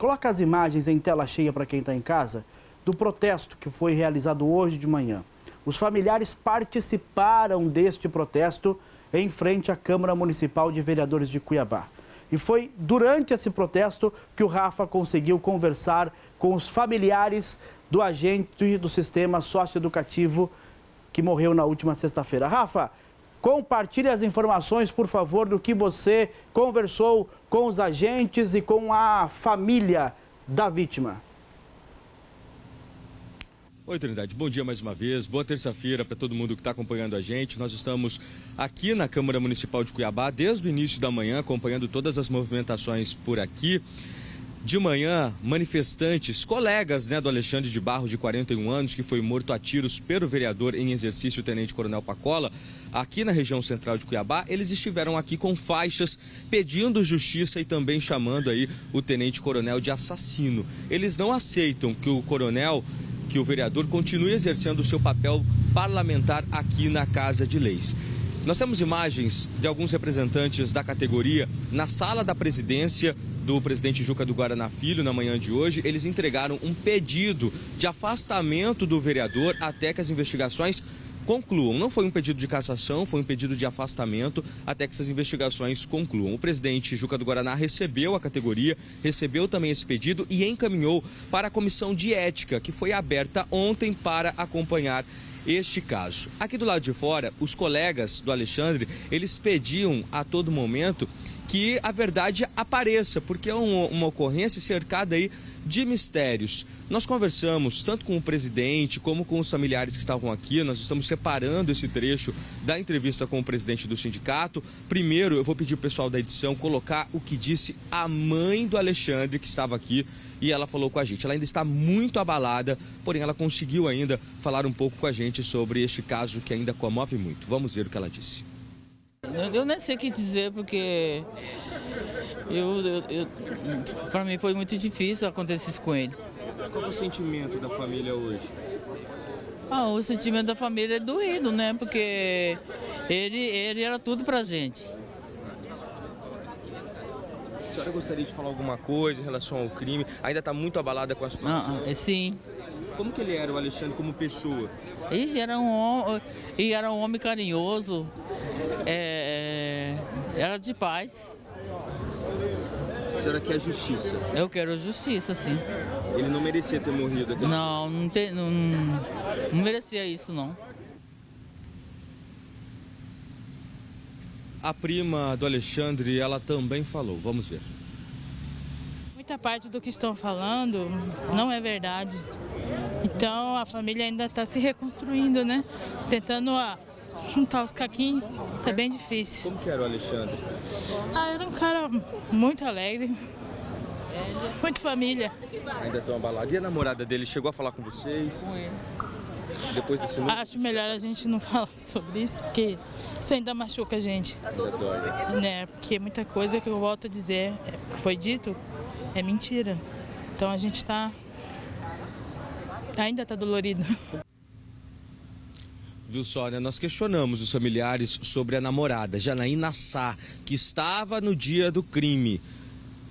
coloca as imagens em tela cheia para quem está em casa do protesto que foi realizado hoje de manhã. Os familiares participaram deste protesto em frente à Câmara Municipal de Vereadores de Cuiabá. E foi durante esse protesto que o Rafa conseguiu conversar com os familiares do agente do sistema socioeducativo que morreu na última sexta-feira. Rafa, compartilhe as informações, por favor, do que você conversou com os agentes e com a família da vítima. Oi, Trindade. Bom dia mais uma vez. Boa terça-feira para todo mundo que está acompanhando a gente. Nós estamos aqui na Câmara Municipal de Cuiabá desde o início da manhã, acompanhando todas as movimentações por aqui. De manhã, manifestantes, colegas do Alexandre de Barros, de 41 anos, que foi morto a tiros pelo vereador em exercício, o Tenente Coronel Pacola, aqui na região central de Cuiabá, eles estiveram aqui com faixas pedindo justiça e também chamando aí o Tenente Coronel de assassino. Eles não aceitam que o vereador continue exercendo o seu papel parlamentar aqui na Casa de Leis. Nós temos imagens de alguns representantes da categoria na sala da presidência do presidente Juca do Guaraná Filho na manhã de hoje. Eles entregaram um pedido de afastamento do vereador até que as investigações concluam. Não foi um pedido de cassação, foi um pedido de afastamento até que essas investigações concluam. O presidente Juca do Guaraná recebeu a categoria, recebeu também esse pedido e encaminhou para a comissão de ética, que foi aberta ontem para acompanhar este caso. Aqui do lado de fora, os colegas do Alexandre, eles pediam a todo momento que a verdade apareça, porque é uma ocorrência cercada aí de mistérios. Nós conversamos tanto com o presidente como com os familiares que estavam aqui. Nós estamos separando esse trecho da entrevista com o presidente do sindicato. Primeiro, eu vou pedir ao pessoal da edição colocar o que disse a mãe do Alexandre, que estava aqui, e ela falou com a gente. Ela ainda está muito abalada, porém ela conseguiu ainda falar um pouco com a gente sobre este caso que ainda comove muito. Vamos ver o que ela disse. Eu nem sei o que dizer, porque para mim foi muito difícil acontecer isso com ele. Qual é o sentimento da família hoje? O sentimento da família é doído, né? Porque ele era tudo pra gente. A senhora gostaria de falar alguma coisa em relação ao crime? Ainda está muito abalada com a situação? Sim. Como que ele era, o Alexandre, como pessoa? Ele era um homem carinhoso, era de paz. A senhora quer justiça? Eu quero justiça, sim. Ele não merecia ter morrido aqui? Não merecia isso, não. A prima do Alexandre, ela também falou. Vamos ver. Muita parte do que estão falando não é verdade. Então a família ainda está se reconstruindo, né? Tentando juntar os caquinhos, tá bem difícil. Como que era o Alexandre? Era um cara muito alegre, muito família. Ainda estão abalados. E a namorada dele chegou a falar com vocês? Com ele. Depois desse Acho melhor a gente não falar sobre isso, porque isso ainda machuca a gente. Ainda dói. Né? Porque muita coisa que eu volto a dizer, que foi dito, é mentira. Então a gente ainda está dolorido. Viu só, né? Nós questionamos os familiares sobre a namorada, Janaína Sá, que estava no dia do crime.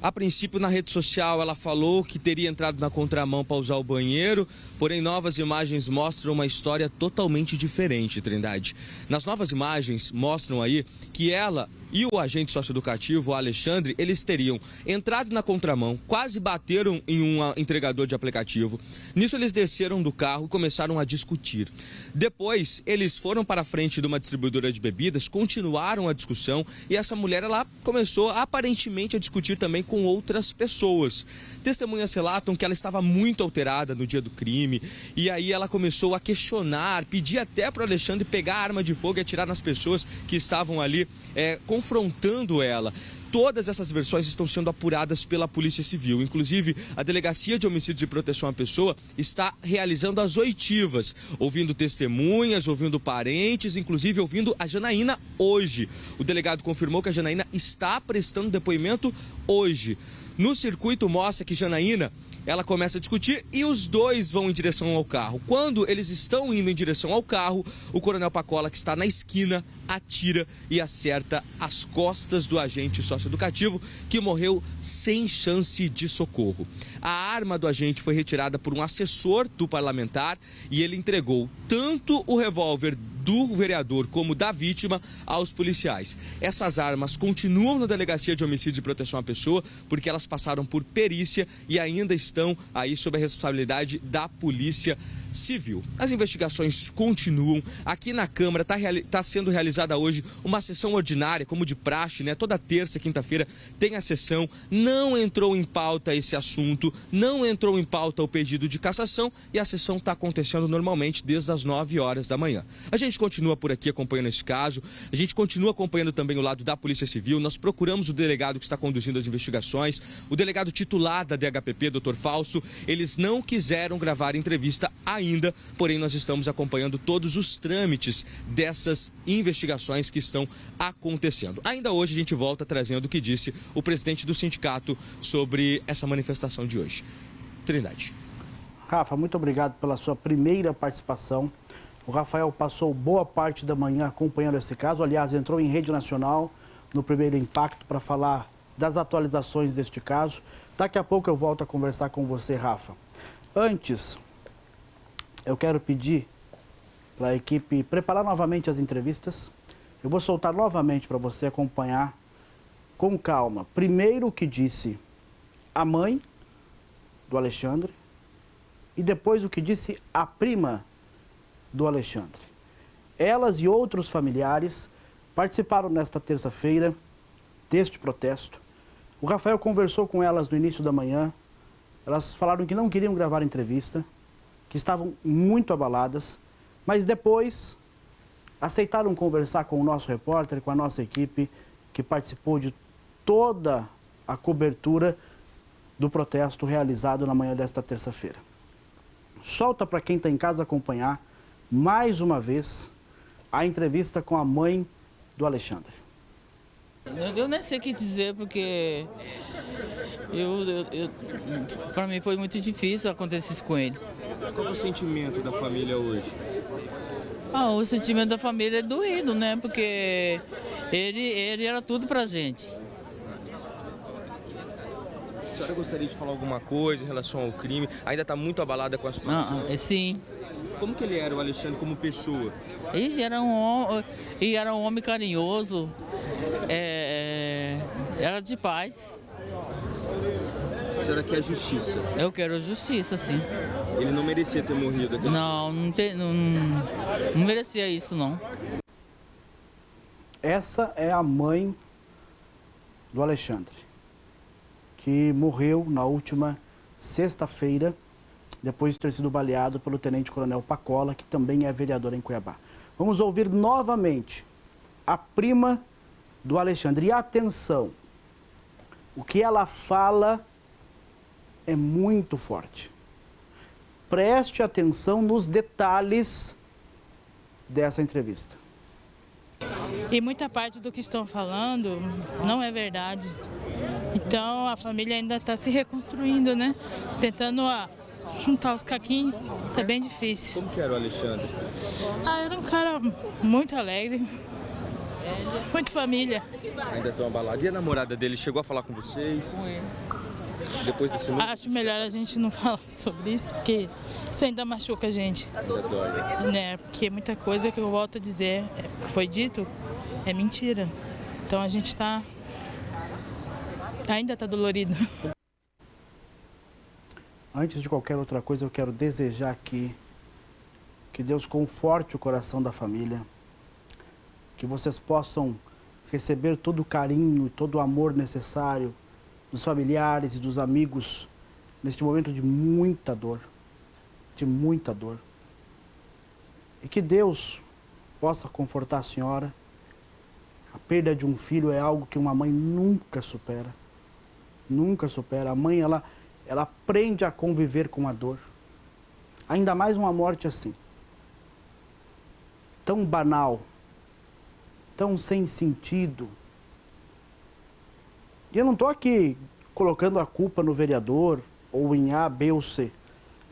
A princípio, na rede social, ela falou que teria entrado na contramão para usar o banheiro, porém novas imagens mostram uma história totalmente diferente, Trindade. Nas novas imagens mostram aí que ela e o agente socioeducativo, o Alexandre, eles teriam entrado na contramão, quase bateram em um entregador de aplicativo. Nisso eles desceram do carro e começaram a discutir. Depois, eles foram para a frente de uma distribuidora de bebidas, continuaram a discussão e essa mulher, ela começou aparentemente a discutir também com outras pessoas. Testemunhas relatam que ela estava muito alterada no dia do crime e aí ela começou a questionar, pedir até para o Alexandre pegar a arma de fogo e atirar nas pessoas que estavam ali confrontando ela. Todas essas versões estão sendo apuradas pela Polícia Civil. Inclusive, a Delegacia de Homicídios e Proteção à Pessoa está realizando as oitivas, ouvindo testemunhas, ouvindo parentes, inclusive ouvindo a Janaína, hoje. O delegado confirmou que a Janaína está prestando depoimento hoje. no circuito mostra que Janaína, ela começa a discutir e os dois vão em direção ao carro. Quando eles estão indo em direção ao carro, o Coronel Pacola, que está na esquina, atira e acerta as costas do agente socioeducativo, que morreu sem chance de socorro. A arma do agente foi retirada por um assessor do parlamentar e ele entregou tanto o revólver do vereador como da vítima aos policiais. Essas armas continuam na Delegacia de Homicídio e Proteção à Pessoa porque elas passaram por perícia e ainda estão aí sob a responsabilidade da Polícia Civil. As investigações continuam. Aqui na Câmara está sendo realizada hoje uma sessão ordinária, como de praxe, né? Toda terça e quinta-feira tem a sessão. Não entrou em pauta esse assunto, não entrou em pauta o pedido de cassação e a sessão está acontecendo normalmente desde as 9 horas da manhã. A gente continua por aqui acompanhando esse caso, a gente continua acompanhando também o lado da Polícia Civil. Nós procuramos o delegado que está conduzindo as investigações, o delegado titular da DHPP, Dr. Fausto. Eles não quiseram gravar entrevista ainda, porém nós estamos acompanhando todos os trâmites dessas investigações que estão acontecendo. Ainda hoje a gente volta trazendo o que disse o presidente do sindicato sobre essa manifestação de hoje. Trindade. Rafa, muito obrigado pela sua primeira participação. O Rafael passou boa parte da manhã acompanhando esse caso, aliás, entrou em rede nacional no Primeiro Impacto para falar das atualizações deste caso. Daqui a pouco eu volto a conversar com você, Rafa. Antes, eu quero pedir para a equipe preparar novamente as entrevistas. Eu vou soltar novamente para você acompanhar com calma. Primeiro o que disse a mãe do Alexandre e depois o que disse a prima do Alexandre. Elas e outros familiares participaram nesta terça-feira deste protesto. O Rafael conversou com elas no início da manhã. Elas falaram que não queriam gravar entrevista, que estavam muito abaladas, mas depois aceitaram conversar com o nosso repórter, com a nossa equipe, que participou de toda a cobertura do protesto realizado na manhã desta terça-feira. Solta para quem está em casa acompanhar, mais uma vez, a entrevista com a mãe do Alexandre. Eu nem sei o que dizer, porque para mim foi muito difícil acontecer isso com ele. Qual é o sentimento da família hoje? O sentimento da família é doído, né? Porque ele era tudo pra gente. A senhora gostaria de falar alguma coisa em relação ao crime? Ainda está muito abalada com a situação? Sim. Como que ele era, o Alexandre, como pessoa? Ele era um homem carinhoso, era de paz. A senhora quer justiça? Eu quero justiça, sim. Ele não merecia ter morrido aqui? Não merecia isso, não. Essa é a mãe do Alexandre, que morreu na última sexta-feira, depois de ter sido baleado pelo tenente-coronel Pacola, que também é vereador em Cuiabá. Vamos ouvir novamente a prima do Alexandre. E atenção, o que ela fala é muito forte. Preste atenção nos detalhes dessa entrevista. E muita parte do que estão falando não é verdade. Então a família ainda está se reconstruindo, né? Tentando juntar os caquinhos, tá bem difícil. Como que era o Alexandre? Era um cara muito alegre, muito família. Ainda estão abalados. E a namorada dele chegou a falar com vocês? Depois desse momento? Acho melhor a gente não falar sobre isso, porque isso ainda machuca a gente. Ainda dói. Né? Porque muita coisa que eu volto a dizer, que foi dito, é mentira. Então a gente ainda está dolorido. Antes de qualquer outra coisa, eu quero desejar aqui que Deus conforte o coração da família, que vocês possam receber todo o carinho e todo o amor necessário dos familiares e dos amigos neste momento de muita dor, E que Deus possa confortar a senhora. A perda de um filho é algo que uma mãe nunca supera. Nunca supera. A mãe, ela aprende a conviver com a dor. Ainda mais uma morte assim. Tão banal. Tão sem sentido. E eu não estou aqui colocando a culpa no vereador ou em A, B ou C.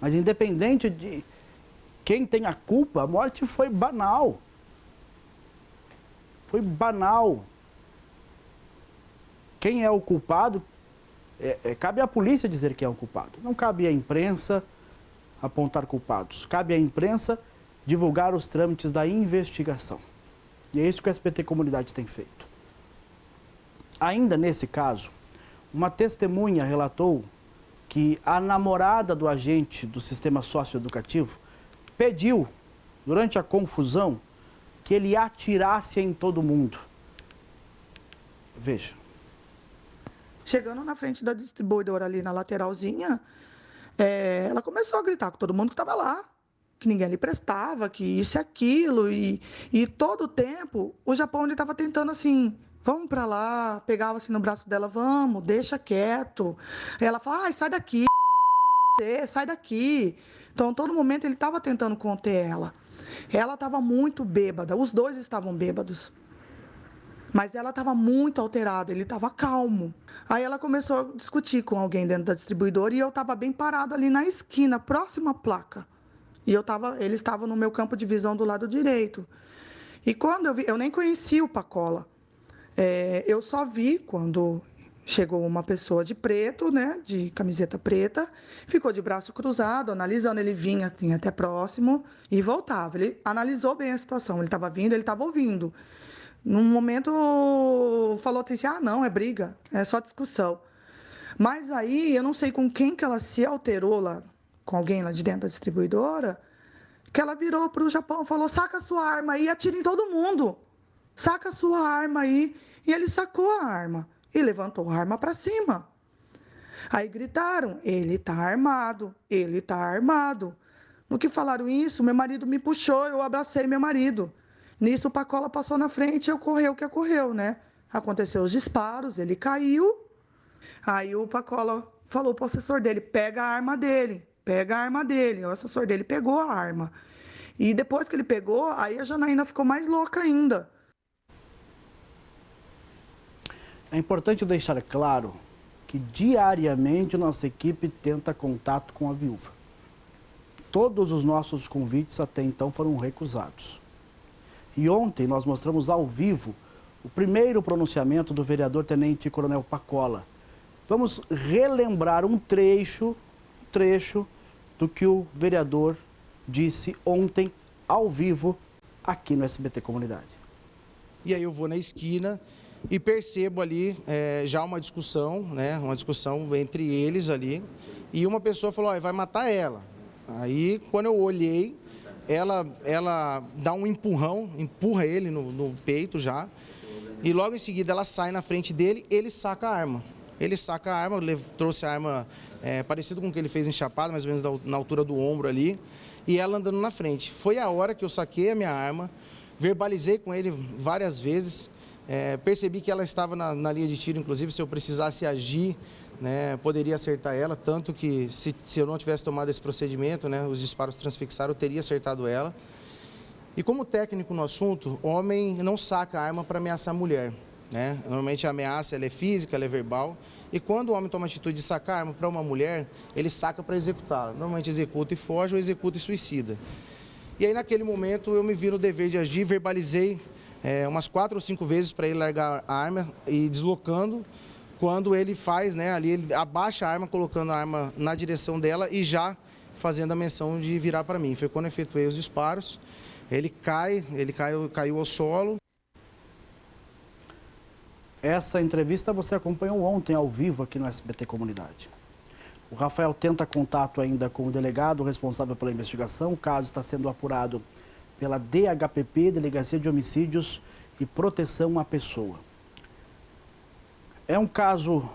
Mas independente de quem tem a culpa, a morte foi banal. Foi banal. Quem é o culpado, cabe à polícia dizer quem é o culpado. Não cabe à imprensa apontar culpados. Cabe à imprensa divulgar os trâmites da investigação. E é isso que a SBT Comunidade tem feito. Ainda nesse caso, uma testemunha relatou que a namorada do agente do sistema socioeducativo pediu, durante a confusão, que ele atirasse em todo mundo. Veja. Chegando na frente da distribuidora ali na lateralzinha, ela começou a gritar com todo mundo que estava lá, que ninguém lhe prestava, que isso e aquilo, e todo o tempo o Japão estava tentando assim, vamos para lá, pegava assim no braço dela, vamos, deixa quieto. Aí ela fala, sai daqui, sai daqui. Então, todo momento ele estava tentando conter ela. Ela estava muito bêbada, os dois estavam bêbados. Mas ela estava muito alterada, ele estava calmo. Aí ela começou a discutir com alguém dentro da distribuidora e eu estava bem parado ali na esquina, próxima à placa. E ele estava no meu campo de visão do lado direito. E quando eu vi, eu nem conhecia o Pacola. Eu só vi quando chegou uma pessoa de preto, né, de camiseta preta, ficou de braço cruzado, analisando, ele vinha assim, até próximo e voltava. Ele analisou bem a situação, ele estava vindo, ele estava ouvindo. Num momento, falou assim, não, é briga, é só discussão. Mas aí, eu não sei com quem que ela se alterou lá, com alguém lá de dentro da distribuidora, que ela virou para o Japão e falou, saca a sua arma aí e atira em todo mundo. Saca a sua arma aí. E ele sacou a arma e levantou a arma para cima. Aí gritaram, ele está armado, ele está armado. No que falaram isso, meu marido me puxou, eu abracei meu marido. Nisso o Pacola passou na frente e ocorreu o que ocorreu, né? Aconteceu os disparos, ele caiu. Aí o Pacola falou para o assessor dele, pega a arma dele, pega a arma dele. O assessor dele pegou a arma. E depois que ele pegou, aí a Janaína ficou mais louca ainda. É importante deixar claro que diariamente nossa equipe tenta contato com a viúva. Todos os nossos convites até então foram recusados. E ontem nós mostramos ao vivo o primeiro pronunciamento do vereador Tenente Coronel Pacola. Vamos relembrar um trecho do que o vereador disse ontem ao vivo aqui no SBT Comunidade. E aí eu vou na esquina e percebo ali já uma discussão, né, uma discussão entre eles ali, e uma pessoa falou, vai matar ela. Aí quando eu olhei, ela dá um empurrão, empurra ele no peito já, e logo em seguida ela sai na frente dele, ele saca a arma. Ele saca a arma, trouxe a arma parecido com o que ele fez em Chapada, mais ou menos na altura do ombro ali, e ela andando na frente. Foi a hora que eu saquei a minha arma, verbalizei com ele várias vezes, percebi que ela estava na linha de tiro, inclusive se eu precisasse agir, né, poderia acertar ela, tanto que se eu não tivesse tomado esse procedimento, né, os disparos transfixaram, eu teria acertado ela. E como técnico no assunto, homem não saca a arma para ameaçar a mulher. Né? Normalmente a ameaça ela é física, ela é verbal, e quando o homem toma a atitude de sacar a arma para uma mulher, ele saca para executá-la. Normalmente executa e foge ou executa e suicida. E aí naquele momento eu me vi no dever de agir, verbalizei umas 4 ou 5 vezes para ele largar a arma e deslocando. Quando ele faz, né, ali ele abaixa a arma, colocando a arma na direção dela e já fazendo a menção de virar para mim. Foi quando eu efetuei os disparos, ele caiu ao solo. Essa entrevista você acompanhou ontem ao vivo aqui no SBT Comunidade. O Rafael tenta contato ainda com o delegado responsável pela investigação. O caso está sendo apurado pela DHPP, Delegacia de Homicídios e Proteção à Pessoa. É um caso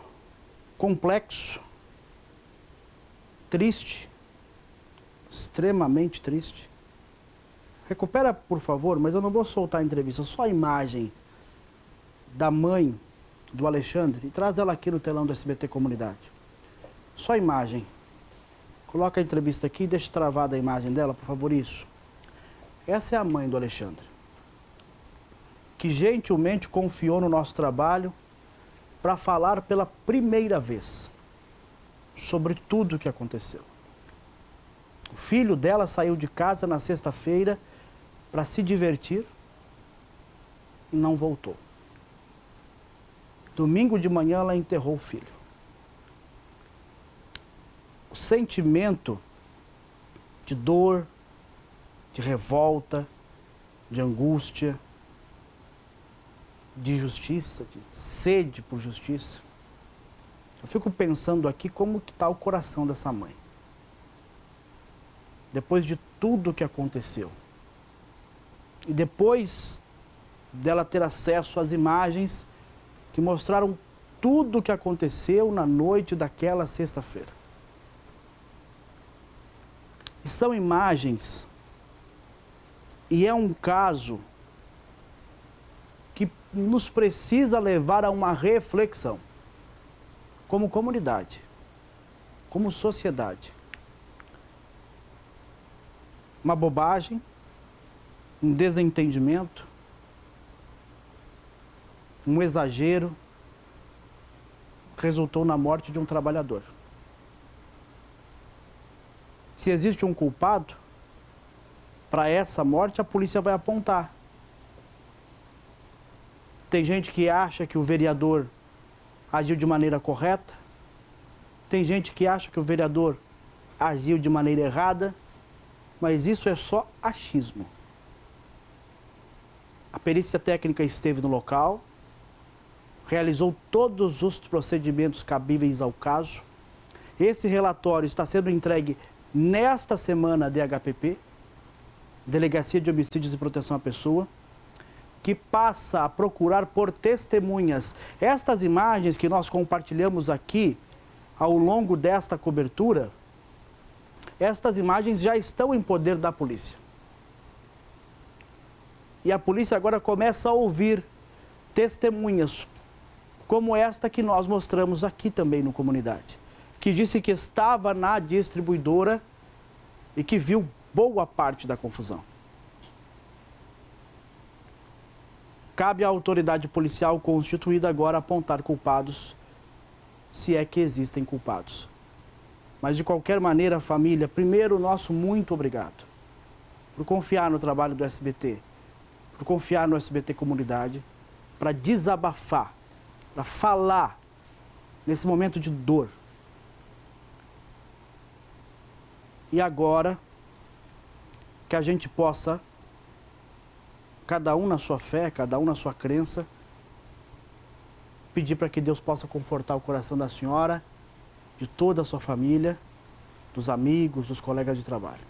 complexo, triste, extremamente triste. Recupera, por favor, mas eu não vou soltar a entrevista, só a imagem da mãe do Alexandre e traz ela aqui no telão do SBT Comunidade. Só a imagem. Coloca a entrevista aqui e deixa travada a imagem dela, por favor, isso. Essa é a mãe do Alexandre, que gentilmente confiou no nosso trabalho para falar pela primeira vez sobre tudo o que aconteceu. O filho dela saiu de casa na sexta-feira para se divertir e não voltou. Domingo de manhã ela enterrou o filho. O sentimento de dor, de revolta, de angústia, de justiça, de sede por justiça. Eu fico pensando aqui como que está o coração dessa mãe. Depois de tudo que aconteceu. E depois dela ter acesso às imagens que mostraram tudo o que aconteceu na noite daquela sexta-feira. E são imagens, e é um caso que nos precisa levar a uma reflexão, como comunidade, como sociedade. Uma bobagem, um desentendimento, um exagero, resultou na morte de um trabalhador. Se existe um culpado, para essa morte a polícia vai apontar. Tem gente que acha que o vereador agiu de maneira correta, tem gente que acha que o vereador agiu de maneira errada, mas isso é só achismo. A perícia técnica esteve no local, realizou todos os procedimentos cabíveis ao caso. Esse relatório está sendo entregue nesta semana à DHPP, Delegacia de Homicídios e Proteção à Pessoa, que passa a procurar por testemunhas. Estas imagens que nós compartilhamos aqui ao longo desta cobertura, estas imagens já estão em poder da polícia. E a polícia agora começa a ouvir testemunhas como esta que nós mostramos aqui também no Comunidade, que disse que estava na distribuidora e que viu boa parte da confusão. Cabe à autoridade policial constituída agora apontar culpados, se é que existem culpados. Mas de qualquer maneira, família, primeiro, nosso muito obrigado por confiar no trabalho do SBT, por confiar no SBT Comunidade, para desabafar, para falar nesse momento de dor. E agora, que a gente possa, cada um na sua fé, cada um na sua crença, pedir para que Deus possa confortar o coração da senhora, de toda a sua família, dos amigos, dos colegas de trabalho.